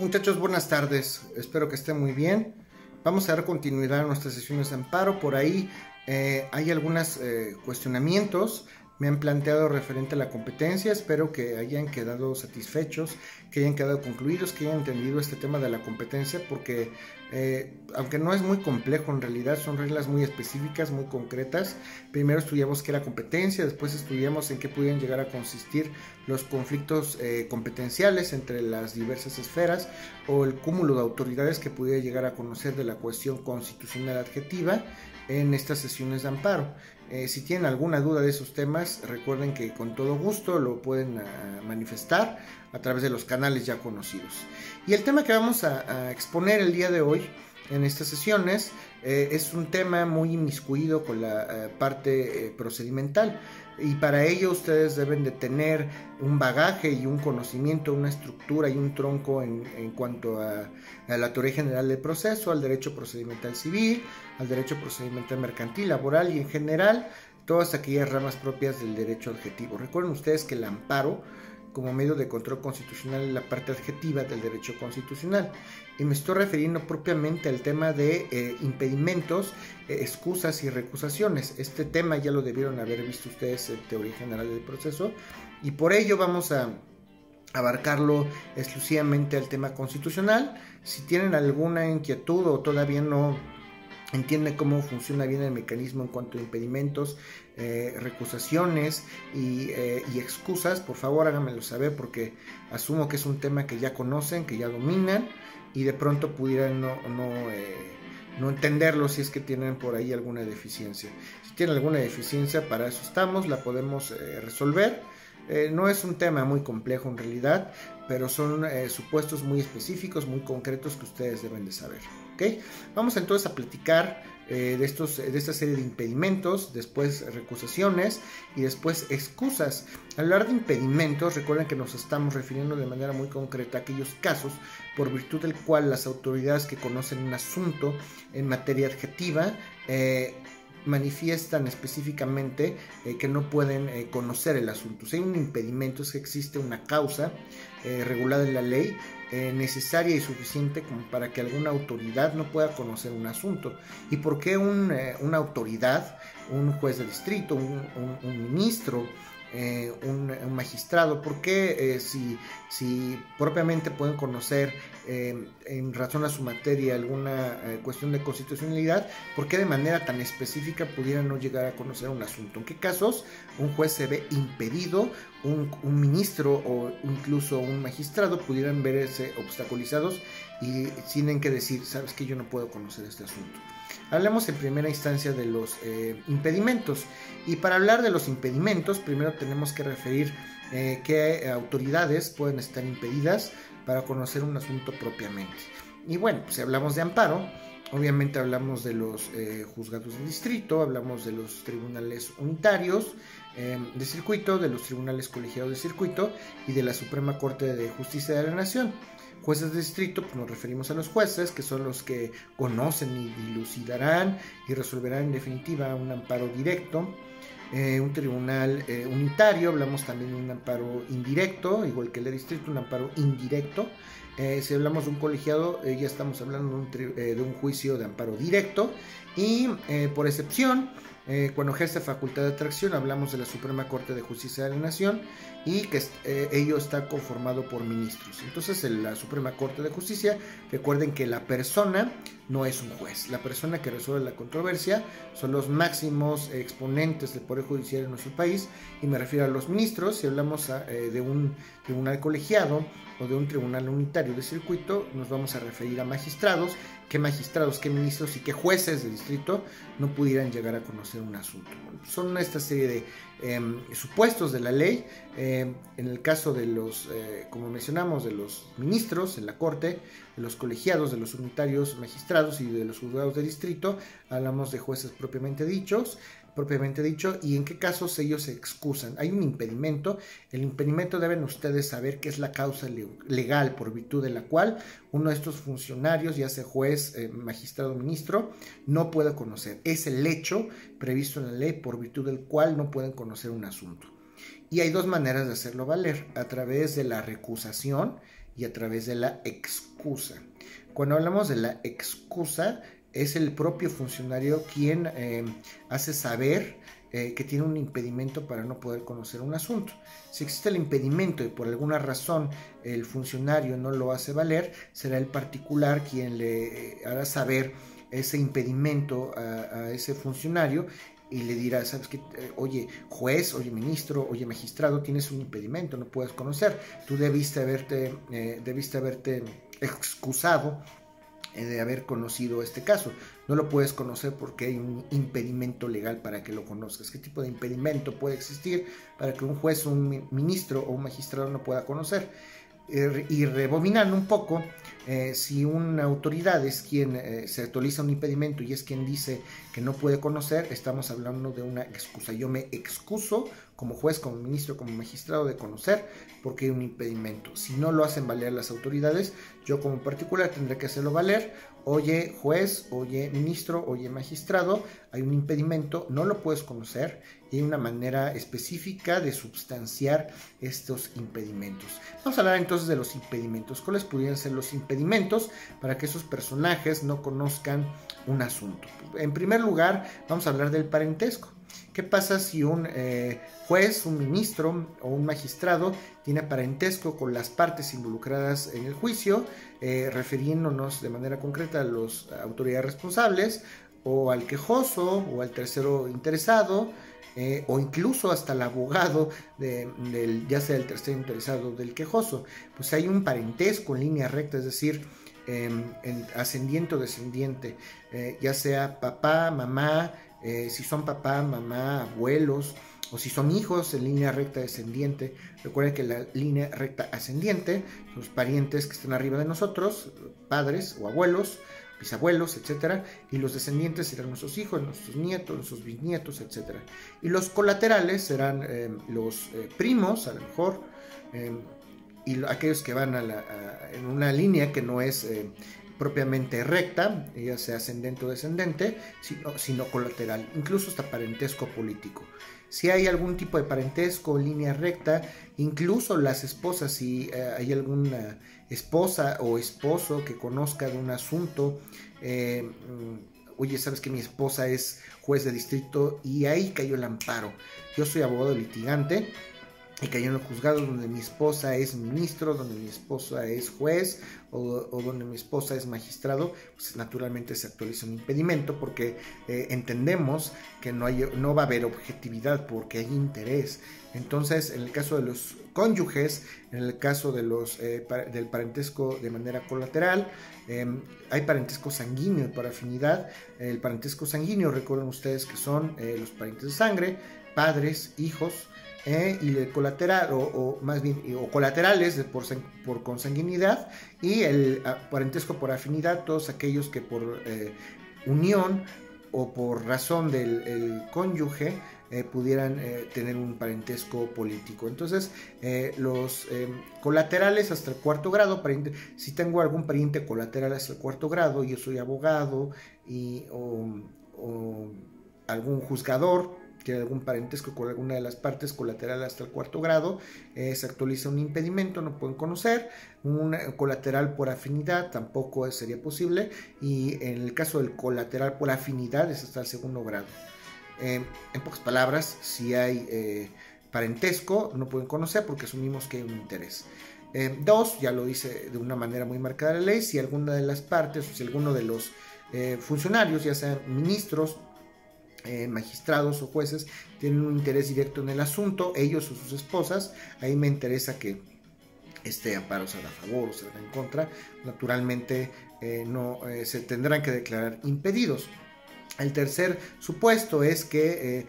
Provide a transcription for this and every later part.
Muchachos, buenas tardes. Espero que estén muy bien. Vamos a dar continuidad a nuestras sesiones de amparo. Por ahí hay algunos cuestionamientos. Me han planteado referente a la competencia. Espero que hayan quedado satisfechos, que hayan quedado concluidos, que hayan entendido este tema de la competencia, porque aunque no es muy complejo, en realidad son reglas muy específicas, muy concretas. Primero estudiamos qué era competencia, después estudiamos en qué pudieran llegar a consistir los conflictos competenciales entre las diversas esferas o el cúmulo de autoridades que pudiera llegar a conocer de la cuestión constitucional adjetiva en estas sesiones de amparo. Si tienen alguna duda de esos temas, recuerden que con todo gusto lo pueden manifestar a través de los canales ya conocidos. Y el tema que vamos a exponer el día de hoy en estas sesiones es un tema muy inmiscuido con la parte procedimental, y para ello ustedes deben de tener un bagaje y un conocimiento, una estructura y un tronco en cuanto a la teoría general del proceso, al derecho procedimental civil, al derecho procedimental mercantil, laboral y en general todas aquellas ramas propias del derecho adjetivo. Recuerden ustedes que el amparo como medio de control constitucional es la parte adjetiva del derecho constitucional, y me estoy refiriendo propiamente al tema de impedimentos, excusas y recusaciones. Este tema ya lo debieron haber visto ustedes en teoría general del proceso, y por ello vamos a abarcarlo exclusivamente al tema constitucional. Si tienen alguna inquietud o todavía no entiende cómo funciona bien el mecanismo en cuanto a impedimentos, recusaciones y excusas, por favor háganmelo saber, porque asumo que es un tema que ya conocen, que ya dominan, y de pronto pudieran no entenderlo si es que tienen por ahí alguna deficiencia. Si tienen alguna deficiencia, para eso estamos, la podemos resolver. No es un tema muy complejo en realidad, pero son supuestos muy específicos, muy concretos que ustedes deben de saber. ¿Okay? Vamos entonces a platicar de esta serie de impedimentos, después recusaciones y después excusas. Al hablar de impedimentos, recuerden que nos estamos refiriendo de manera muy concreta a aquellos casos por virtud del cual las autoridades que conocen un asunto en materia adjetiva manifiestan específicamente que no pueden conocer el asunto. Si hay un impedimento, es que existe una causa regulada en la ley necesaria y suficiente como para que alguna autoridad no pueda conocer un asunto. ¿Y por qué una autoridad, un juez de distrito, un ministro, un magistrado? ¿Por qué si propiamente pueden conocer en razón a su materia alguna cuestión de constitucionalidad, por qué de manera tan específica pudieran no llegar a conocer un asunto? ¿En qué casos un juez se ve impedido, un ministro o incluso un magistrado pudieran verse obstaculizados y tienen que decir, sabes que yo no puedo conocer este asunto? Hablemos en primera instancia de los impedimentos, y para hablar de los impedimentos primero tenemos que referir qué autoridades pueden estar impedidas para conocer un asunto propiamente. Y bueno, pues si hablamos de amparo, obviamente hablamos de los juzgados de distrito, hablamos de los tribunales unitarios de circuito, de los tribunales colegiados de circuito y de la Suprema Corte de Justicia de la Nación. Jueces de distrito, pues nos referimos a los jueces, que son los que conocen y dilucidarán y resolverán en definitiva un amparo directo. Un tribunal unitario, hablamos también de un amparo indirecto, igual que el de distrito, un amparo indirecto. Si hablamos de un colegiado, ya estamos hablando de un juicio de amparo directo, y por excepción, cuando ejerce facultad de atracción, hablamos de la Suprema Corte de Justicia de la Nación, y que ello está conformado por ministros. Entonces, en la Suprema Corte de Justicia, recuerden que la persona no es un juez. La persona que resuelve la controversia son los máximos exponentes del Poder Judicial en nuestro país, y me refiero a los ministros. Si hablamos de un tribunal colegiado o de un tribunal unitario de circuito, nos vamos a referir a magistrados. ¿Qué magistrados, qué ministros y qué jueces de distrito no pudieran llegar a conocer un asunto? Bueno, son esta serie de supuestos de la ley. En el caso de los, como mencionamos, de los ministros en la Corte, de los colegiados, de los unitarios magistrados y de los juzgados de distrito, hablamos de jueces propiamente dicho, y en qué casos ellos se excusan. Hay un impedimento. El impedimento, deben ustedes saber que es la causa legal por virtud de la cual uno de estos funcionarios, ya sea juez, magistrado o ministro, no puede conocer. Es el hecho previsto en la ley por virtud del cual no pueden conocer un asunto. Y hay dos maneras de hacerlo valer: a través de la recusación, y a través de la excusa. Cuando hablamos de la excusa, es el propio funcionario quien hace saber que tiene un impedimento para no poder conocer un asunto. Si existe el impedimento y por alguna razón el funcionario no lo hace valer, será el particular quien le hará saber ese impedimento a ese funcionario y le dirá, ¿sabes qué? Oye, juez, oye, ministro, oye, magistrado, tienes un impedimento, no puedes conocer. Tú debiste haberte excusado de haber conocido este caso. No lo puedes conocer porque hay un impedimento legal para que lo conozcas. ¿Qué tipo de impedimento puede existir para que un juez, un ministro o un magistrado no pueda conocer? Y rebobinando un poco, si una autoridad es quien se actualiza un impedimento y es quien dice que no puede conocer, estamos hablando de una excusa. Yo me excuso como juez, como ministro, como magistrado de conocer porque hay un impedimento. Si no lo hacen valer las autoridades, yo como particular tendré que hacerlo valer. Oye juez, oye ministro, oye magistrado, hay un impedimento, no lo puedes conocer y hay una manera específica de substanciar estos impedimentos. Vamos a hablar entonces de los impedimentos. ¿Cuáles podrían ser los impedimentos para que esos personajes no conozcan un asunto? En primer lugar, vamos a hablar del parentesco. ¿Qué pasa si un juez, un ministro o un magistrado tiene parentesco con las partes involucradas en el juicio, refiriéndonos de manera concreta a las autoridades responsables, o al quejoso, o al tercero interesado, o incluso hasta el abogado, ya sea el tercero interesado del quejoso? Pues hay un parentesco en línea recta, es decir, en ascendiente o descendiente, ya sea papá, mamá, si son papá, mamá, abuelos, o si son hijos en línea recta descendiente. Recuerden que la línea recta ascendiente, los parientes que están arriba de nosotros, padres o abuelos, bisabuelos, etcétera, y los descendientes serán nuestros hijos, nuestros nietos, nuestros bisnietos, etcétera. Y los colaterales serán los primos, a lo mejor, y aquellos que van en una línea que no es propiamente recta, ya sea ascendente o descendente, sino colateral, incluso hasta parentesco político. Si hay algún tipo de parentesco en línea recta, incluso las esposas, si hay alguna esposa o esposo que conozca de un asunto, oye, sabes que mi esposa es juez de distrito y ahí cayó el amparo. Yo soy abogado litigante y cayó en el juzgado donde mi esposa es ministro, donde mi esposa es juez o donde mi esposa es magistrado, pues naturalmente se actualiza un impedimento porque entendemos que no va a haber objetividad porque hay interés. Entonces, en el caso de los cónyuges, en el caso de del parentesco de manera colateral, hay parentesco sanguíneo y por afinidad. El parentesco sanguíneo, recuerden ustedes que son los parientes de sangre, padres, hijos, y el colateral, o más bien, o colaterales por consanguinidad, y el parentesco por afinidad, todos aquellos que por unión o por razón del cónyuge pudieran tener un parentesco político. Entonces, los colaterales hasta el cuarto grado, si tengo algún pariente colateral hasta el cuarto grado, yo soy abogado o algún juzgador, tiene algún parentesco con alguna de las partes colaterales hasta el cuarto grado, se actualiza un impedimento, no pueden conocer. Un colateral por afinidad tampoco sería posible, y en el caso del colateral por afinidad es hasta el segundo grado. En pocas palabras, si hay parentesco, no pueden conocer porque asumimos que hay un interés. Dos, ya lo dice de una manera muy marcada la ley, si alguna de las partes o si alguno de los funcionarios, ya sean ministros, magistrados o jueces, tienen un interés directo en el asunto, ellos o sus esposas, ahí me interesa que este amparo sea a favor o sea en contra. Naturalmente no se tendrán que declarar impedidos. El tercer supuesto es que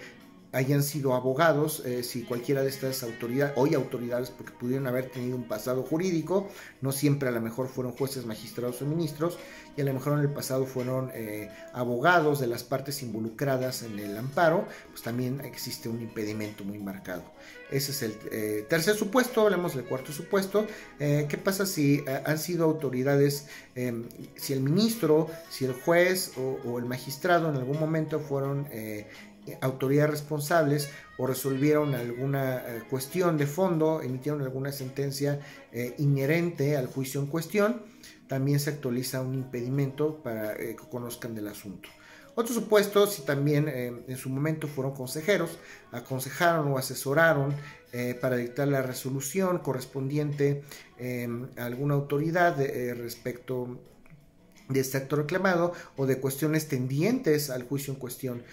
hayan sido abogados, si cualquiera de estas autoridades, porque pudieron haber tenido un pasado jurídico, no siempre a lo mejor fueron jueces, magistrados o ministros, y a lo mejor en el pasado fueron abogados de las partes involucradas en el amparo, pues también existe un impedimento muy marcado. Ese es el tercer supuesto. Hablemos del cuarto supuesto. ¿Qué pasa si han sido autoridades, si el ministro, si el juez o el magistrado en algún momento fueron autoridades responsables o resolvieron alguna cuestión de fondo, emitieron alguna sentencia inherente al juicio en cuestión, también se actualiza un impedimento para que conozcan del asunto. Otros supuestos, si también en su momento fueron consejeros, aconsejaron o asesoraron para dictar la resolución correspondiente a alguna autoridad respecto de este acto reclamado o de cuestiones tendientes al juicio en cuestión.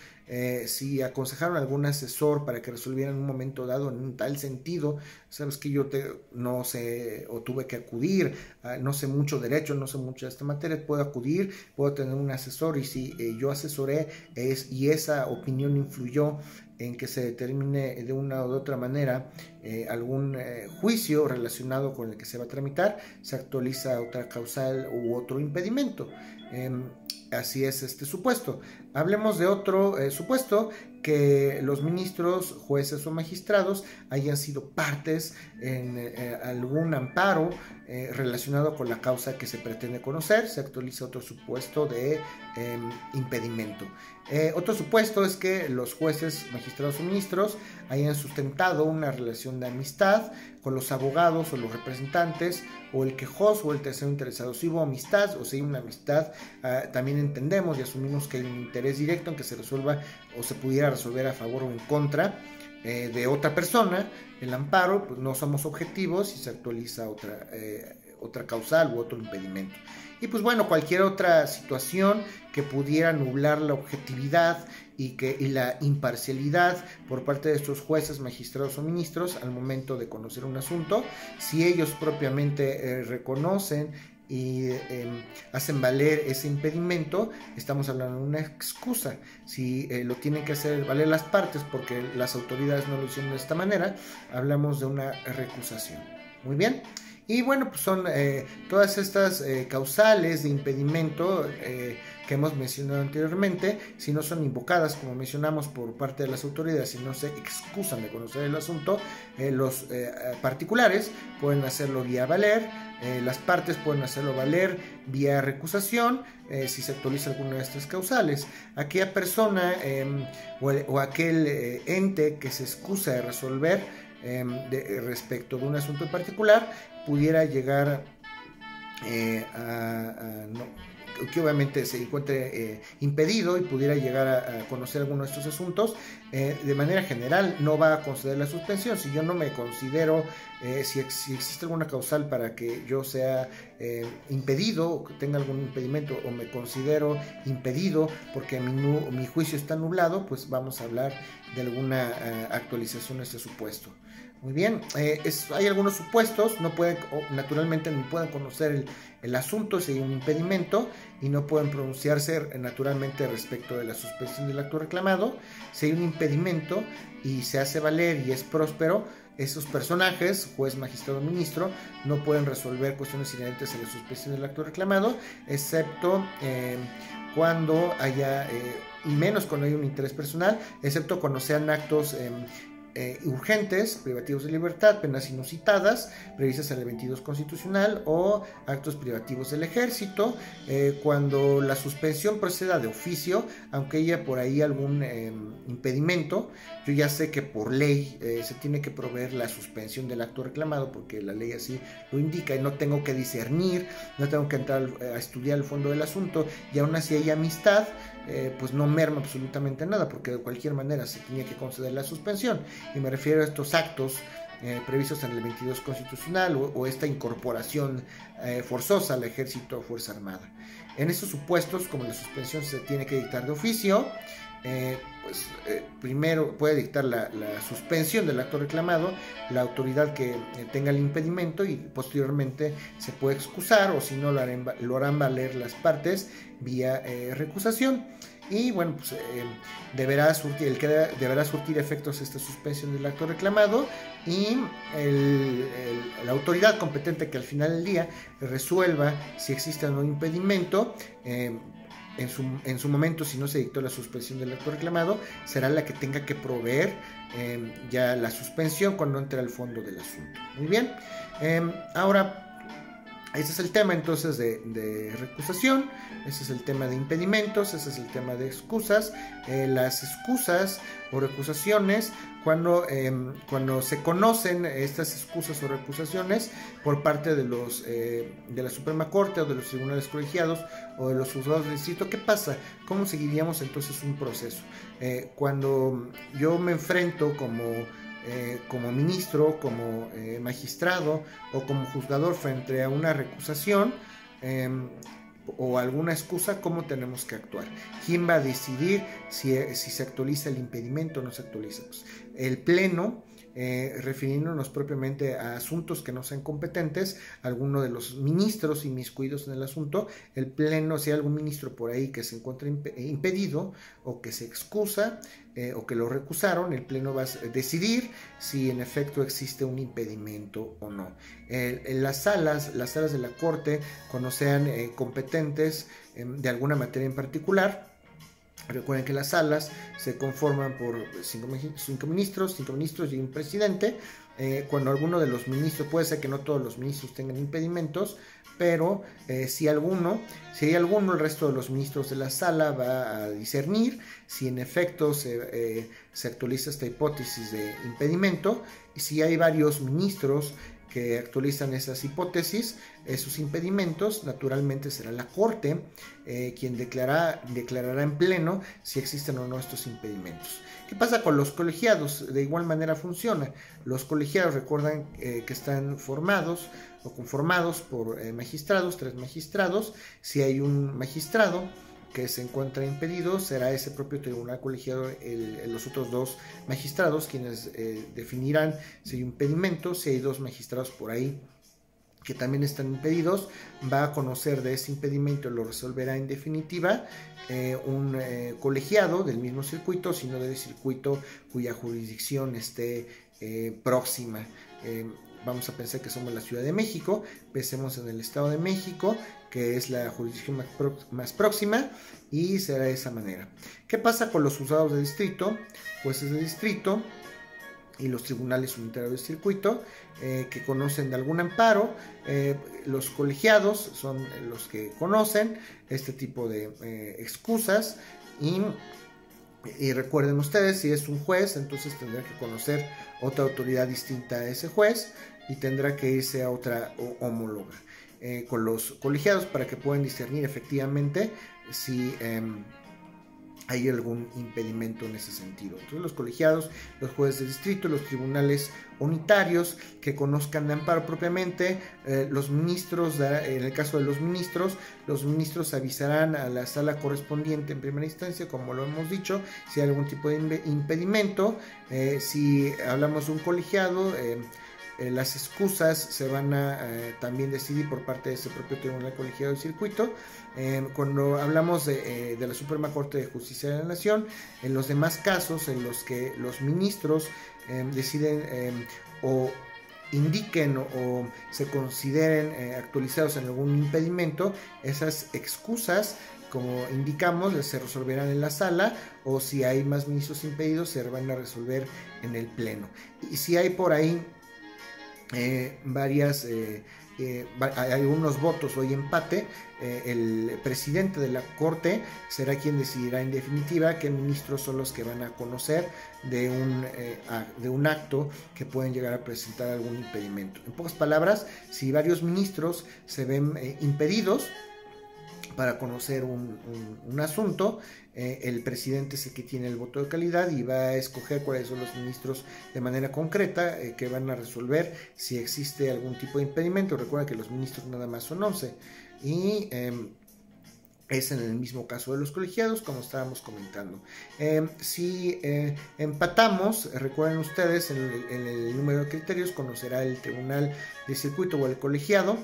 Si aconsejaron a algún asesor para que resolviera en un momento dado en un tal sentido, sabes que yo no sé o tuve que acudir, no sé mucho derecho, no sé mucho de esta materia, puedo acudir, puedo tener un asesor y si yo asesoré y esa opinión influyó en que se determine de una o de otra manera algún juicio relacionado con el que se va a tramitar, se actualiza otra causal u otro impedimento. Así es este supuesto. Hablemos de otro supuesto, que los ministros, jueces o magistrados hayan sido partes en algún amparo relacionado con la causa que se pretende conocer. Se actualiza otro supuesto de impedimento. Otro supuesto es que los jueces, magistrados o ministros hayan sustentado una relación de amistad con los abogados o los representantes o el quejoso o el tercero interesado. Si hubo amistad o si hay una amistad, también entendemos y asumimos que hay un interés directo en que se resuelva o se pudiera resolver a favor o en contra de otra persona. El amparo, pues no somos objetivos y se actualiza otra causal u otro impedimento. Y pues bueno, cualquier otra situación que pudiera nublar la objetividad y la imparcialidad por parte de estos jueces, magistrados o ministros al momento de conocer un asunto, si ellos propiamente reconocen y hacen valer ese impedimento, estamos hablando de una excusa. Si lo tienen que hacer valer las partes porque las autoridades no lo hicieron de esta manera, hablamos de una recusación. Muy bien. Y bueno, pues son todas estas causales de impedimento que hemos mencionado anteriormente, si no son invocadas, como mencionamos, por parte de las autoridades, si no se excusan de conocer el asunto, los particulares pueden hacerlo vía valer, las partes pueden hacerlo valer vía recusación, si se actualiza alguna de estas causales. Aquella persona o aquel ente que se excusa de resolver respecto de un asunto en particular pudiera llegar que obviamente se encuentre impedido y pudiera llegar a conocer alguno de estos asuntos, de manera general no va a conceder la suspensión. Si yo no me considero, si existe alguna causal para que yo sea impedido o que tenga algún impedimento o me considero impedido porque mi juicio está nublado, pues vamos a hablar de alguna actualización de este supuesto. Muy bien, hay algunos supuestos, naturalmente no pueden conocer el asunto si hay un impedimento y no pueden pronunciarse naturalmente respecto de la suspensión del acto reclamado. Si hay un impedimento y se hace valer y es próspero, esos personajes, juez, magistrado, ministro, no pueden resolver cuestiones inherentes a la suspensión del acto reclamado, excepto cuando haya, y menos cuando hay un interés personal, excepto cuando sean actos urgentes, privativos de libertad, penas inusitadas, previstas en el 22 constitucional, o actos privativos del ejército, cuando la suspensión proceda de oficio, aunque haya por ahí algún impedimento. Yo ya sé que por ley se tiene que proveer la suspensión del acto reclamado, porque la ley así lo indica, y no tengo que discernir, no tengo que entrar a estudiar el fondo del asunto, y aún así hay amistad, pues no merma absolutamente nada, porque de cualquier manera se tenía que conceder la suspensión. Y me refiero a estos actos previstos en el 22 constitucional o esta incorporación forzosa al ejército o fuerza armada. En estos supuestos, como la suspensión se tiene que dictar de oficio, primero puede dictar la suspensión del acto reclamado la autoridad que tenga el impedimento, y posteriormente se puede excusar, o si no lo harán valer las partes vía recusación. Y bueno, pues deberá surtir efectos esta suspensión del acto reclamado, y la autoridad competente que al final del día resuelva si existe o no impedimento, en su momento, si no se dictó la suspensión del acto reclamado, será la que tenga que proveer ya la suspensión cuando entre al fondo del asunto. Muy bien, ahora Ese es el tema entonces de recusación, ese es el tema de impedimentos, ese es el tema de excusas. Las excusas o recusaciones, cuando se conocen estas excusas o recusaciones por parte de la Suprema Corte o de los tribunales colegiados o de los juzgados de distrito, ¿qué pasa? ¿Cómo seguiríamos entonces un proceso? Cuando yo me enfrento como ministro, como magistrado o como juzgador frente a una recusación o alguna excusa, ¿cómo tenemos que actuar? ¿Quién va a decidir si se actualiza el impedimento o no se actualiza? Pues el Pleno, refiriéndonos propiamente a asuntos que no sean competentes, alguno de los ministros inmiscuidos en el asunto, el Pleno, si hay algún ministro por ahí que se encuentra impedido o que se excusa o que lo recusaron, el Pleno va a decidir si en efecto existe un impedimento o no. En las salas de la Corte, cuando sean competentes de alguna materia en particular, recuerden que las salas se conforman por cinco ministros y un presidente. Cuando alguno de los ministros, puede ser que no todos los ministros tengan impedimentos, pero si hay alguno, el resto de los ministros de la sala va a discernir si en efecto se actualiza esta hipótesis de impedimento, y si hay varios ministros que actualizan esas hipótesis, esos impedimentos, naturalmente será la Corte quien declarará en pleno si existen o no estos impedimentos. ¿Qué pasa con los colegiados? De igual manera funciona. Los colegiados, recuerdan que están formados o conformados por magistrados, 3 magistrados. Si hay un magistrado que se encuentra impedido, será ese propio tribunal colegiado, los otros 2 magistrados quienes definirán si hay impedimento. Si hay 2 magistrados por ahí que también están impedidos, va a conocer de ese impedimento y lo resolverá en definitiva un colegiado del mismo circuito, sino del circuito cuya jurisdicción esté próxima. Vamos a pensar que somos la Ciudad de México, pensemos en el Estado de México, que es la jurisdicción más próxima, y será de esa manera. ¿Qué pasa con los juzgados de distrito? Jueces de distrito y los tribunales unitarios del circuito, que conocen de algún amparo. Los colegiados son los que conocen este tipo de excusas, y recuerden ustedes, si es un juez, entonces tendrá que conocer otra autoridad distinta a ese juez y tendrá que irse a otra homóloga con los colegiados para que puedan discernir efectivamente si hay algún impedimento en ese sentido. Entonces los colegiados, los jueces de distrito, los tribunales unitarios que conozcan de amparo propiamente, los ministros, en el caso de los ministros avisarán a la sala correspondiente en primera instancia, como lo hemos dicho, si hay algún tipo de impedimento. Si hablamos de un colegiado, las excusas se van a también decidir por parte de ese propio tribunal colegiado del circuito. Cuando hablamos de la Suprema Corte de Justicia de la Nación, en los demás casos en los que los ministros deciden o indiquen o se consideren actualizados en algún impedimento, esas excusas, como indicamos, se resolverán en la sala, o si hay más ministros impedidos, se van a resolver en el pleno. Y si hay por ahí hay unos votos o hay empate, el presidente de la Corte será quien decidirá en definitiva qué ministros son los que van a conocer de un acto que pueden llegar a presentar algún impedimento. En pocas palabras, si varios ministros se ven impedidos para conocer un asunto, el presidente es el que tiene el voto de calidad y va a escoger cuáles son los ministros de manera concreta que van a resolver si existe algún tipo de impedimento. Recuerda que los ministros nada más son 11 y es en el mismo caso de los colegiados, como estábamos comentando. Si empatamos, recuerden ustedes, en el número de criterios conocerá el tribunal de circuito o el colegiado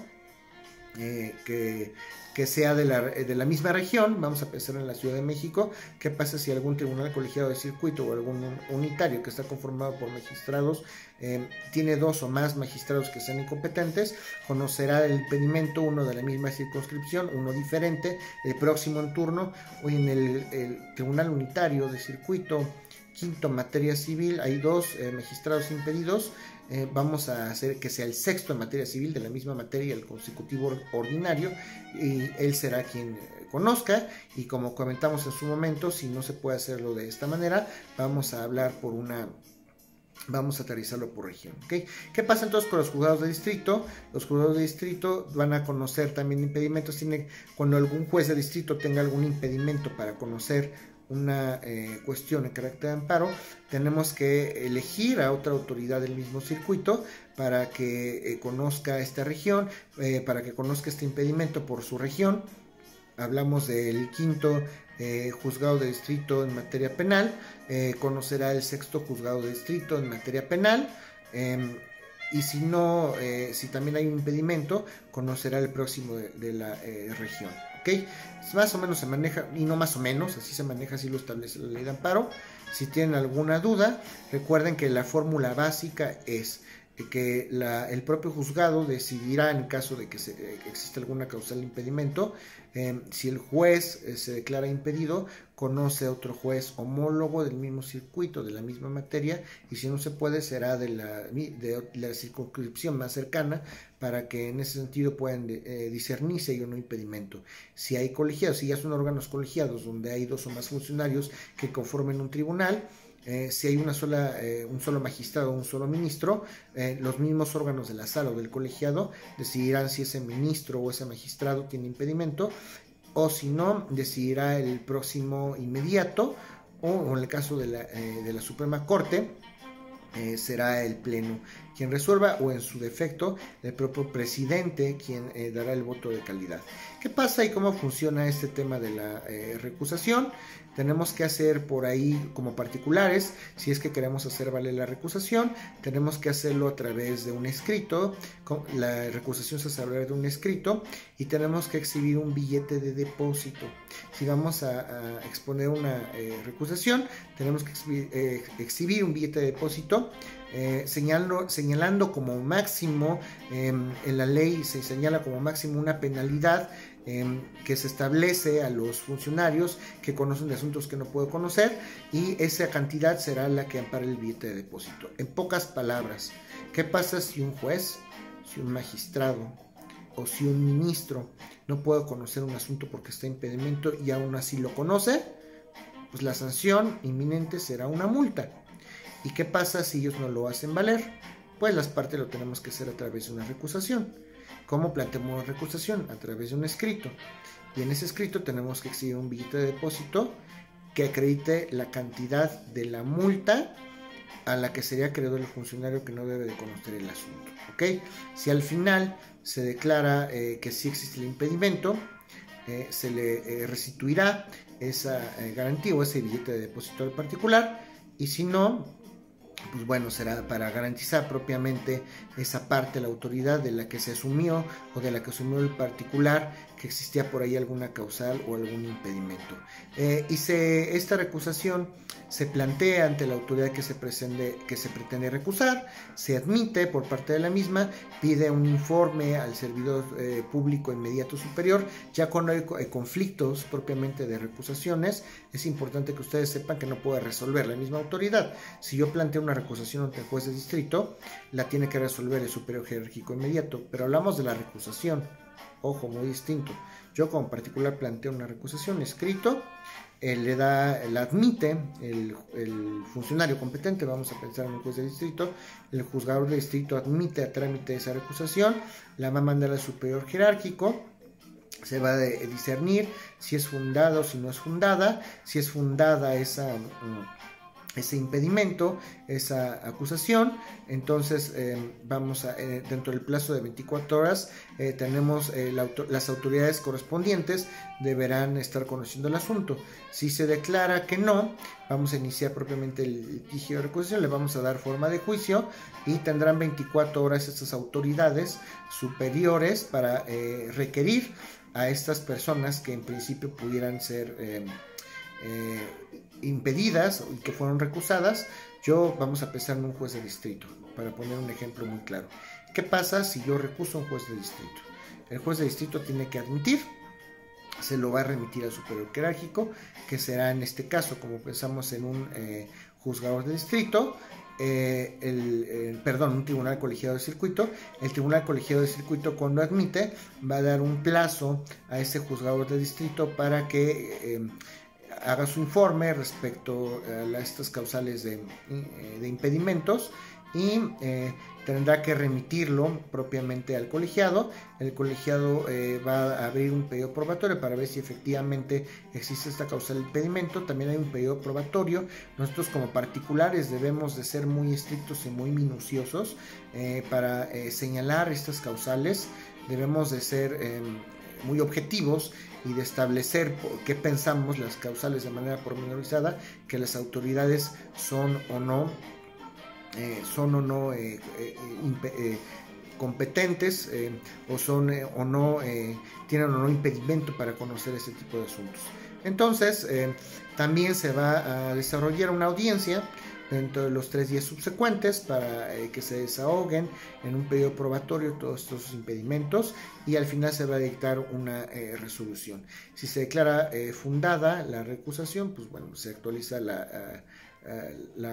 que sea de la misma región. Vamos a pensar en la Ciudad de México. ¿Qué pasa si algún tribunal colegiado de circuito o algún unitario que está conformado por magistrados tiene 2 o más magistrados que sean incompetentes? Conocerá el impedimento uno de la misma circunscripción, uno diferente, el próximo en turno. Hoy en el tribunal unitario de circuito, quinto, materia civil, hay 2 magistrados impedidos. vamos a hacer que sea el sexto en materia civil de la misma materia, el consecutivo ordinario, y él será quien conozca. Y como comentamos en su momento, si no se puede hacerlo de esta manera, vamos a aterrizarlo por región, ¿okay? ¿Qué pasa entonces con los juzgados de distrito? Los juzgados de distrito van a conocer también impedimentos. Cuando algún juez de distrito tenga algún impedimento para conocer una cuestión en carácter de amparo, tenemos que elegir a otra autoridad del mismo circuito para que conozca esta región, para que conozca este impedimento por su región. Hablamos del quinto juzgado de distrito en materia penal, conocerá el sexto juzgado de distrito en materia penal, y si no, si también hay un impedimento, conocerá el próximo de la región. ¿Okay? Más o menos se maneja, y no más o menos, así se maneja, así lo establece la ley de amparo. Si tienen alguna duda, recuerden que la fórmula básica es que el propio juzgado decidirá en caso de que exista alguna causal de impedimento. Si el juez se declara impedido, conoce a otro juez homólogo del mismo circuito, de la misma materia, y si no se puede, será de la circunscripción más cercana, para que en ese sentido puedan discernir si hay o no impedimento. Si hay colegiados, si ya son órganos colegiados donde hay dos o más funcionarios que conformen un tribunal, si hay un solo magistrado o un solo ministro, los mismos órganos de la sala o del colegiado decidirán si ese ministro o ese magistrado tiene impedimento, o si no, decidirá el próximo inmediato, o en el caso de la Suprema Corte, será el Pleno quien resuelva, o en su defecto el propio presidente quien dará el voto de calidad. ¿Qué pasa y cómo funciona este tema de la recusación? Tenemos que hacer por ahí como particulares, si es que queremos hacer valer la recusación, tenemos que hacerlo a través de un escrito. La recusación se hace a través de un escrito, y tenemos que exhibir un billete de depósito. Si vamos a exponer una recusación, tenemos que exhibir un billete de depósito, señalando como máximo, en la ley se señala como máximo una penalidad que se establece a los funcionarios que conocen de asuntos que no puedo conocer, y esa cantidad será la que ampara el billete de depósito. En pocas palabras, ¿qué pasa si un juez, si un magistrado o si un ministro no puede conocer un asunto porque está impedimento y aún así lo conoce? Pues la sanción inminente será una multa. ¿Y qué pasa si ellos no lo hacen valer? Pues las partes lo tenemos que hacer a través de una recusación. ¿Cómo planteamos una recusación? A través de un escrito. Y en ese escrito tenemos que exhibir un billete de depósito que acredite la cantidad de la multa a la que sería acreedor el funcionario que no debe de conocer el asunto. ¿Okay? Si al final se declara que sí existe el impedimento, se le restituirá esa garantía o ese billete de depósito al particular, y si no, pues bueno, será para garantizar propiamente esa parte de la autoridad de la que se asumió o de la que asumió el particular que existía por ahí alguna causal o algún impedimento. Esta recusación se plantea ante la autoridad que se pretende recusar, se admite por parte de la misma, pide un informe al servidor público inmediato superior. Ya cuando hay conflictos propiamente de recusaciones, es importante que ustedes sepan que no puede resolver la misma autoridad. Si yo planteo una recusación ante el juez de distrito, la tiene que resolver el superior jerárquico inmediato, pero hablamos de la recusación. Ojo, muy distinto. Yo como particular planteo una recusación escrito, la admite el funcionario competente, vamos a pensar en un juez de distrito, el juzgador de distrito admite a trámite esa recusación, la va a mandar al superior jerárquico, se va a discernir si es fundada o si no es fundada. Si es fundada ese impedimento, esa acusación, entonces dentro del plazo de 24 horas tenemos las autoridades correspondientes deberán estar conociendo el asunto. Si se declara que no, vamos a iniciar propiamente el litigio de recusación, le vamos a dar forma de juicio y tendrán 24 horas estas autoridades superiores para requerir a estas personas que en principio pudieran ser impedidas y que fueron recusadas. Vamos a pensar en un juez de distrito, para poner un ejemplo muy claro. ¿Qué pasa si yo recuso a un juez de distrito? El juez de distrito tiene que admitir, se lo va a remitir al superior jerárquico, que será en este caso, como pensamos en un juzgador de distrito, un tribunal colegiado de circuito. El tribunal colegiado de circuito, cuando admite, va a dar un plazo a ese juzgador de distrito para que haga su informe respecto a estas causales de impedimentos, y tendrá que remitirlo propiamente al colegiado. El colegiado va a abrir un periodo probatorio para ver si efectivamente existe esta causal de impedimento. También hay un periodo probatorio. Nosotros, como particulares, debemos de ser muy estrictos y muy minuciosos para señalar estas causales. Debemos de ser muy objetivos y de establecer qué pensamos las causales de manera pormenorizada, que las autoridades son o no competentes, o son o no tienen o no impedimento para conocer este tipo de asuntos. Entonces también se va a desarrollar una audiencia dentro de los 3 días subsecuentes para que se desahoguen en un periodo probatorio todos estos impedimentos, y al final se va a dictar una resolución. Si se declara fundada la recusación, pues bueno, se actualiza la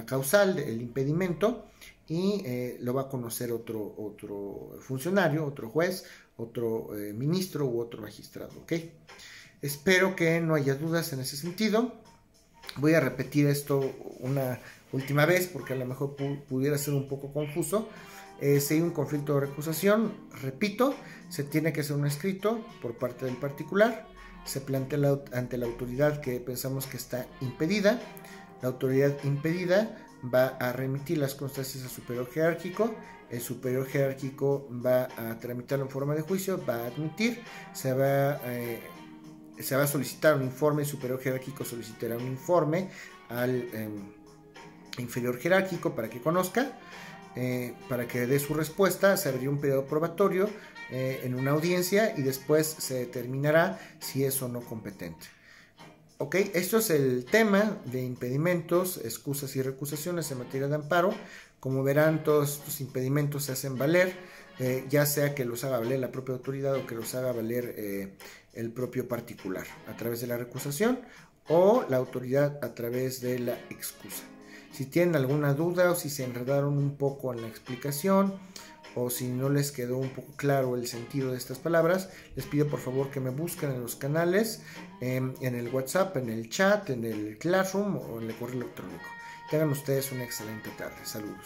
causal, el impedimento, y lo va a conocer otro funcionario, otro juez, otro ministro u otro magistrado, ¿ok? Espero que no haya dudas en ese sentido. Voy a repetir esto una última vez porque a lo mejor pudiera ser un poco confuso. Si hay un conflicto de recusación, repito, se tiene que hacer un escrito por parte del particular, se plantea ante la autoridad que pensamos que está impedida. La autoridad impedida va a remitir las constancias al superior jerárquico. El superior jerárquico va a tramitarlo en forma de juicio, va a admitir, se va a solicitar un informe. El superior jerárquico solicitará un informe al inferior jerárquico para que conozca, para que dé su respuesta. Se abrirá un periodo probatorio en una audiencia, y después se determinará si es o no competente. Ok, esto es el tema de impedimentos, excusas y recusaciones en materia de amparo. Como verán, todos estos impedimentos se hacen valer, ya sea que los haga valer la propia autoridad o que los haga valer el propio particular a través de la recusación, o la autoridad a través de la excusa. Si tienen alguna duda, o si se enredaron un poco en la explicación, o si no les quedó un poco claro el sentido de estas palabras, les pido por favor que me busquen en los canales, en el WhatsApp, en el chat, en el Classroom o en el correo electrónico. Tengan ustedes una excelente tarde. Saludos.